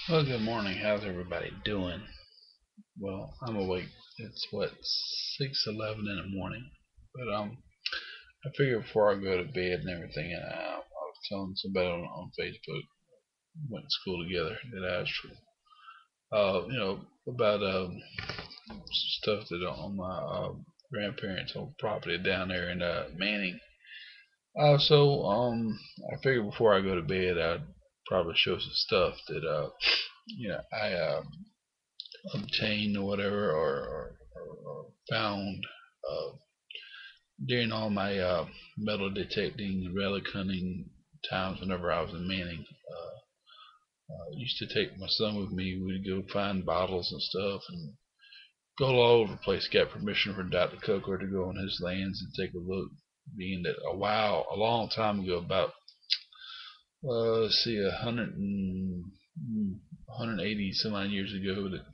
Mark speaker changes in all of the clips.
Speaker 1: Well, good morning. How's everybody doing? Well, I'm awake. It's what 6:11 in the morning. But I figured before I go to bed and everything, I was telling somebody on Facebook, went to school together, that I was, about stuff that on my grandparents' old property down there in Manning. So I figured before I go to bed, I'd probably show some stuff that I obtained or whatever, or found uh, during all my metal detecting, relic hunting times whenever I was in Manning. I used to take my son with me. We'd go find bottles and stuff and go all over the place. Got permission from Dr. Coker to go on his lands and take a look. Being that a long time ago, about let's see, 180 some odd years ago, that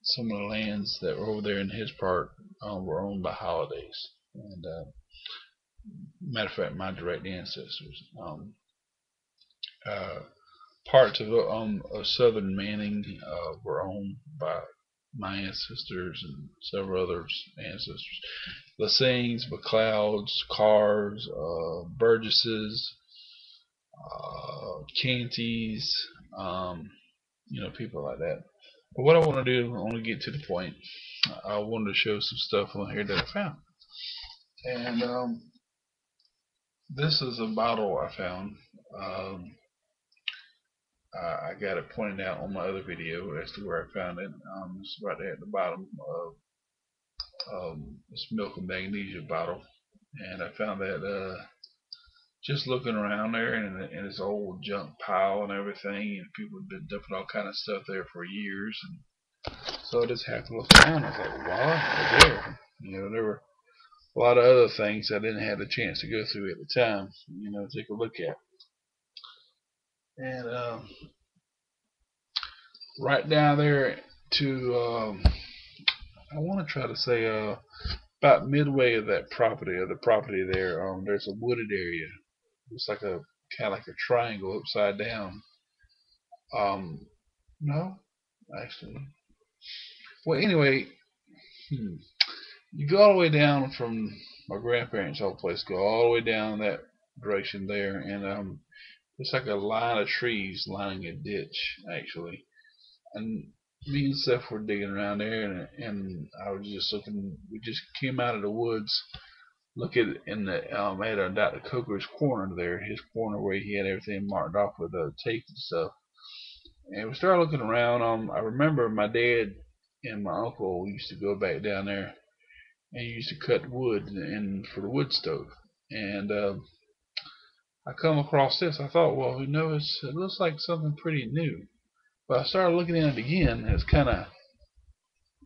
Speaker 1: some of the lands that were over there in his part were owned by holidays. And matter of fact, my direct ancestors. Uh, Parts of southern Manning were owned by my ancestors and several others' ancestors. Lassines, McLeods, Carrs, Burgesses, Cantys, people like that. But what I want to do, I want to get to the point. I wanted to show some stuff on here that I found. And this is a bottle I found. Um, I got it pointed out on my other video as to where I found it. It's right there at the bottom of this milk and magnesia bottle. And I found that just looking around there in this old junk pile and everything. And people have been dumping all kind of stuff there for years. And so I just happened to look around. I was like, wow, there. There were a lot of other things I didn't have the chance to go through at the time, take a look at. And right down there to, I want to try to say, about midway of that property, of the property there, there's a wooded area. It's like a kind of like a triangle upside down. Um, no, actually. Well, anyway, hmm, you go all the way down from my grandparents' old place, go all the way down that direction there, and it's like a line of trees lining a ditch, actually. And me and Seth were digging around there, and I was just looking. We just came out of the woods, look at it in the at Dr. Coker's corner there, his corner where he had everything marked off with tape and stuff. And we started looking around. I remember my dad and my uncle used to go back down there and used to cut wood and for the wood stove. And I come across this. I thought, well, it looks like something pretty new. But I started looking at it again. It's kind of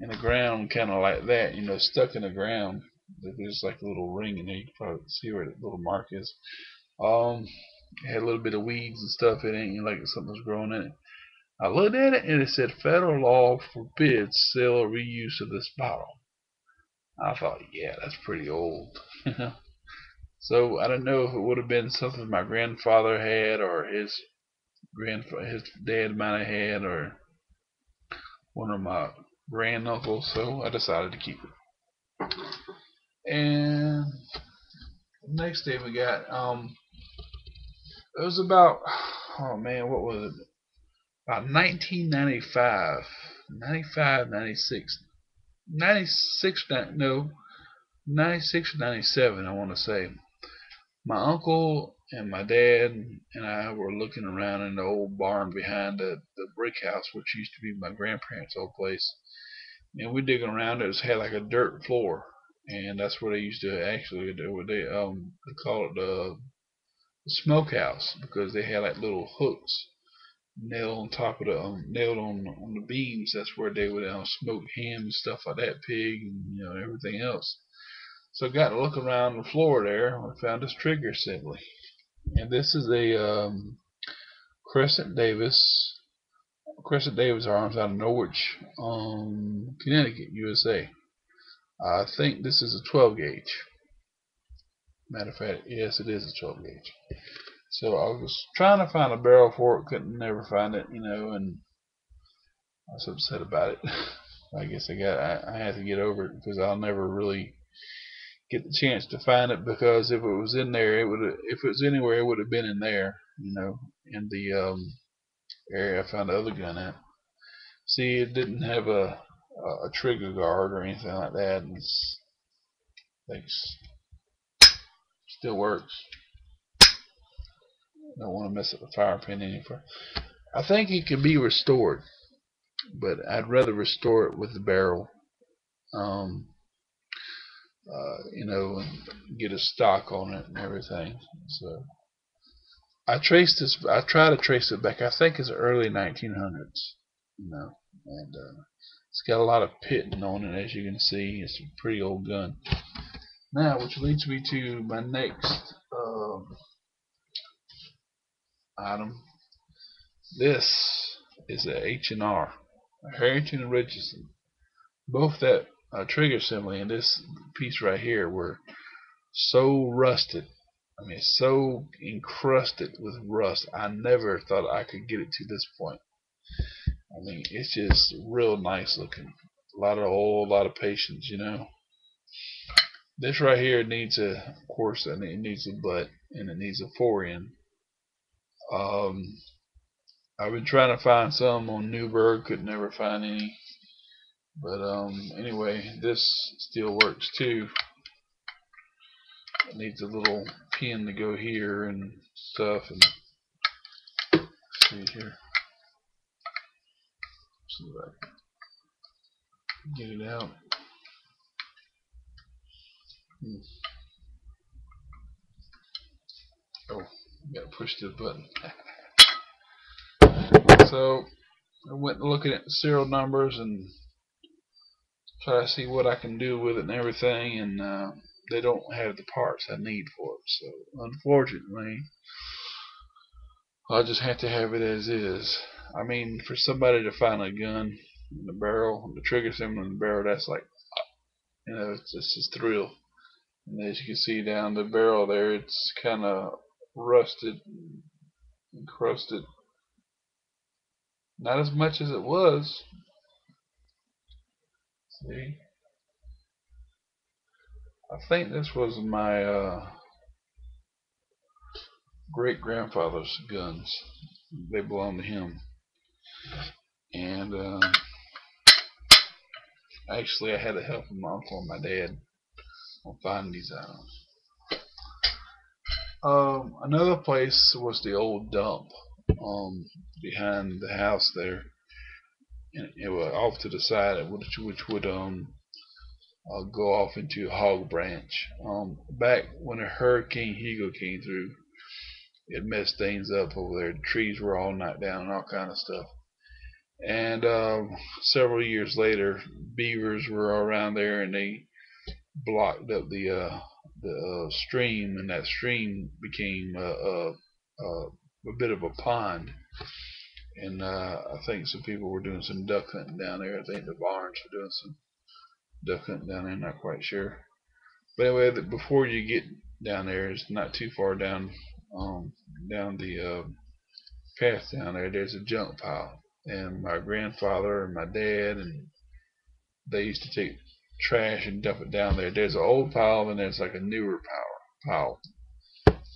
Speaker 1: in the ground, kind of like that, stuck in the ground. There's like a little ring in there. You can probably see where the little mark is. Um, it had a little bit of weeds and stuff in it, like something was growing in it. I looked at it and it said federal law forbids sale or reuse of this bottle. I thought, yeah, that's pretty old. So I don't know if it would have been something my grandfather had or his dad might have had or one of my granduncles. So I decided to keep it. And next day we got it was about, oh man, what was it? About 1995, 95, 96, 96, no, 96 or 97, I want to say. My uncle and my dad and I were looking around in the old barn behind the brick house, which used to be my grandparents' old place. And we digging around. It had like a dirt floor, and that's where they used to actually do. They call it the smokehouse because they had like little hooks nailed on top of nailed on the beams. That's where they would smoke ham and stuff like that, pig and everything else. So I got to look around the floor there. I found this trigger assembly, and this is a Crescent Davis Crescent Davis arms out of Norwich, Connecticut, USA. I think this is a 12 gauge. Matter of fact, yes, it is a 12 gauge. So I was trying to find a barrel for it, couldn't never find it, and I was upset about it. I guess I had to get over it because I'll never really get the chance to find it, because if it was in there, if it was anywhere, it would have been in there, in the area I found the other gun at. See, it didn't have a trigger guard or anything like that, and it still works. Don't want to mess up the fire pin any further. I think it can be restored, but I'd rather restore it with the barrel. Um, and get a stock on it and everything. So I try to trace it back. I think it's early 1900s. And it's got a lot of pitting on it, as you can see. It's a pretty old gun. Now, which leads me to my next item. This is a H&R, a Harrington and Richardson. Both that trigger assembly and this piece right here were so rusted. I mean, so encrusted with rust. I never thought I could get it to this point. I mean, it's just real nice looking. A lot of oil, a lot of patience. This right here needs of course, it needs a butt, and it needs a fore-end. I've been trying to find some on Newberg, could never find any. But anyway, this still works too. It needs a little pin to go here and stuff. And see here. See if I can get it out. Oh, gotta push the button. So I went looking at the serial numbers and try to see what I can do with it and everything, and they don't have the parts I need for it. So unfortunately, I'll just have to have it as is. I mean, for somebody to find a gun in the barrel, the trigger assembly in the barrel, that's like, it's just a thrill. And as you can see down the barrel there, it's kind of rusted, encrusted. Not as much as it was. See, I think this was my great grandfather's guns. They belong to him. And actually, I had to help my uncle and my dad on finding these items. Another place was the old dump behind the house there, and it was off to the side, which would go off into a hog branch. Back when a Hurricane Hugo came through, it messed things up over there. The trees were all knocked down and all kind of stuff. And several years later, beavers were around there, and they blocked up the stream, and that stream became a bit of a pond. And I think some people were doing some duck hunting down there. I think the Barnes were doing some duck hunting down there. I'm not quite sure. But anyway, before you get down there, it's not too far down the path down there. There's a junk pile, and my grandfather and my dad, and they used to take trash and dump it down there. There's an old pile, and there's like a newer pile.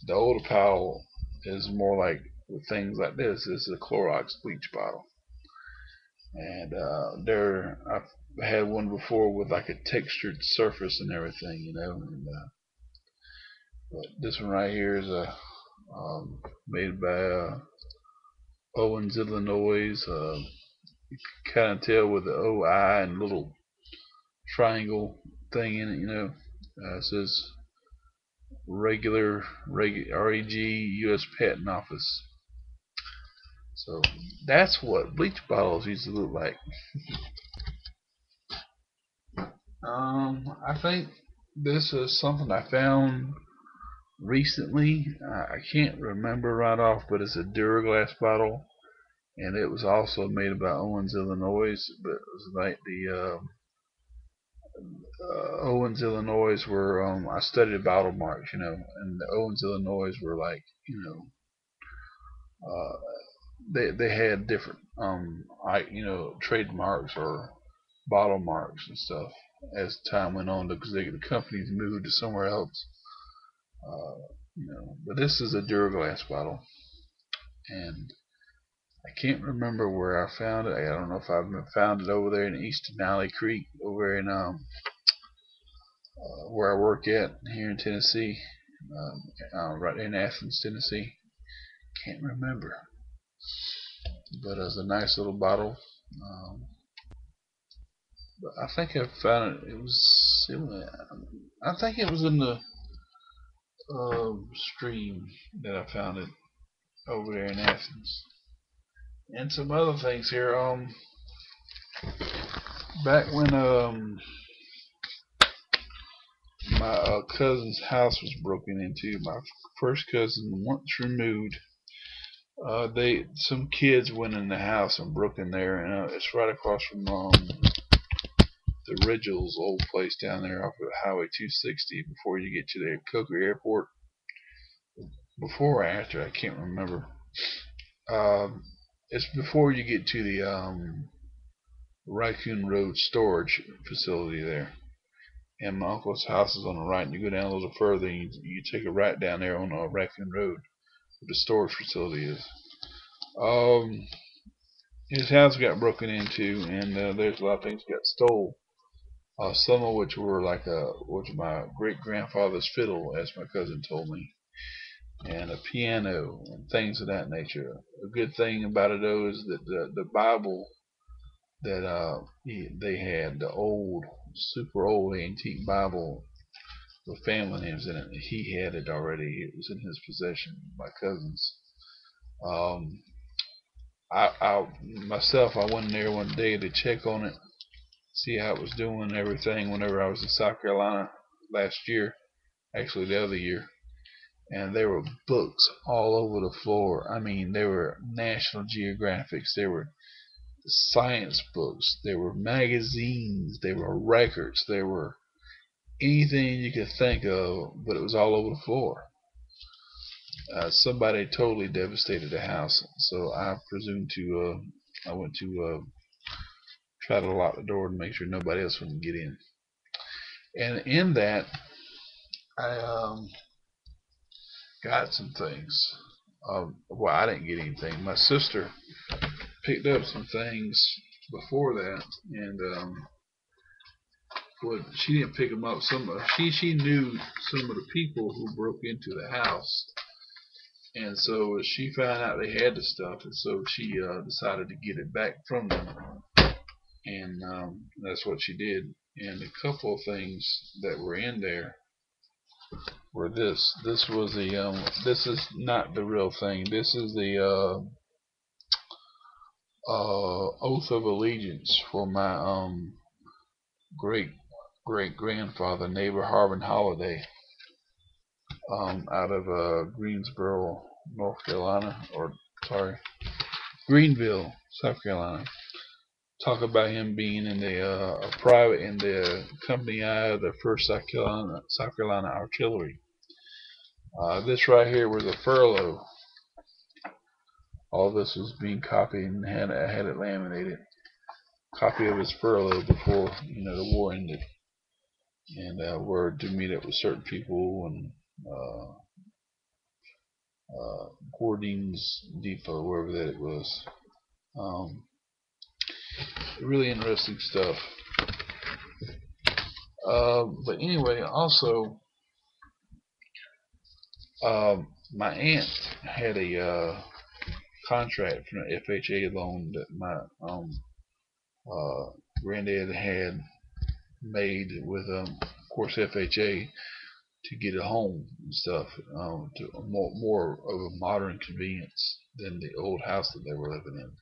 Speaker 1: The older pile is more like things like this. This is a Clorox bleach bottle, and I've had one before with like a textured surface and everything. But this one right here is made by Owens, Illinois. You can kind of tell with the OI and little triangle thing in it. It says regular REG U.S. Patent Office. So that's what bleach bottles used to look like. I think this is something I found recently. I can't remember right off, but it's a Duraglass bottle, and it was also made by Owens, Illinois. But it was like the Owens, Illinois were I studied bottle marks, and the Owens, Illinois were like uh, they had different trademarks or bottle marks and stuff as time went on because the companies moved to somewhere else. But this is a Duraglass bottle, and I can't remember where I found it. I don't know if I've found it over there in Easton Alley Creek, over in where I work at here in Tennessee, right in Athens, Tennessee. Can't remember, but it's a nice little bottle. Um, but I think I found it. I think it was in the stream that I found it over there in Athens. And some other things here. Back when my cousin's house was broken into, my first cousin, once removed, they some kids went in the house and broke in there, and it's right across from the Ridgels old place down there off of Highway 260 before you get to the Coker Airport. Before or after, I can't remember. Um, it's before you get to the Raccoon Road storage facility there. And my uncle's house is on the right, and you go down a little further, and you take a right down there on Raccoon Road, where the storage facility is. Um, his house got broken into, and there's a lot of things got stole. Some of which were which my great grandfather's fiddle, as my cousin told me, and a piano and things of that nature. A good thing about it though is that the Bible that they had, the old, super old antique Bible with family names in it, he had it already. It was in his possession, my cousin's. Um, I myself, I went in there one day to check on it, see how it was doing and everything. Whenever I was in South Carolina last year, actually the other year, and there were books all over the floor. I mean, there were National Geographics, there were science books, there were magazines, there were records, there were anything you could think of, but it was all over the floor. Somebody totally devastated the house, so I presumed to. I went to try to lock the door to make sure nobody else wouldn't get in. And in that, I got some things. Well, I didn't get anything. My sister picked up some things before that, and well, she didn't pick them up. She knew some of the people who broke into the house, and so she found out they had the stuff, and so she decided to get it back from them, and that's what she did. And a couple of things that were in there were this. This was the this is not the real thing. This is the oath of allegiance for my great great grandfather, neighbor Harvin Holiday, out of Greensboro, North Carolina, or sorry, Greenville, South Carolina. Talk about him being in the private in the company I of the First South Carolina Artillery. This right here was a furlough. All this was being copied and I had it laminated. Copy of his furlough before the war ended, and word to meet up with certain people and Gordon's Depot, wherever that it was. Um, really interesting stuff. But anyway, also, my aunt had a contract for an FHA loan that my granddad had made with, of course, FHA to get a home and stuff, to more of a modern convenience than the old house that they were living in.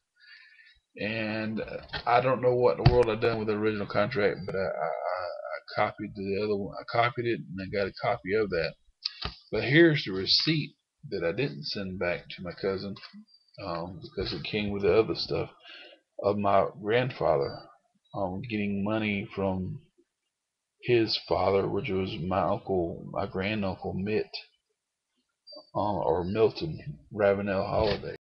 Speaker 1: And I don't know what in the world I done with the original contract, but I copied the other one. I copied it and I got a copy of that. But here's the receipt that I didn't send back to my cousin, because it came with the other stuff, of my grandfather getting money from his father, which was my granduncle Mitt, or Milton Ravenel Holiday.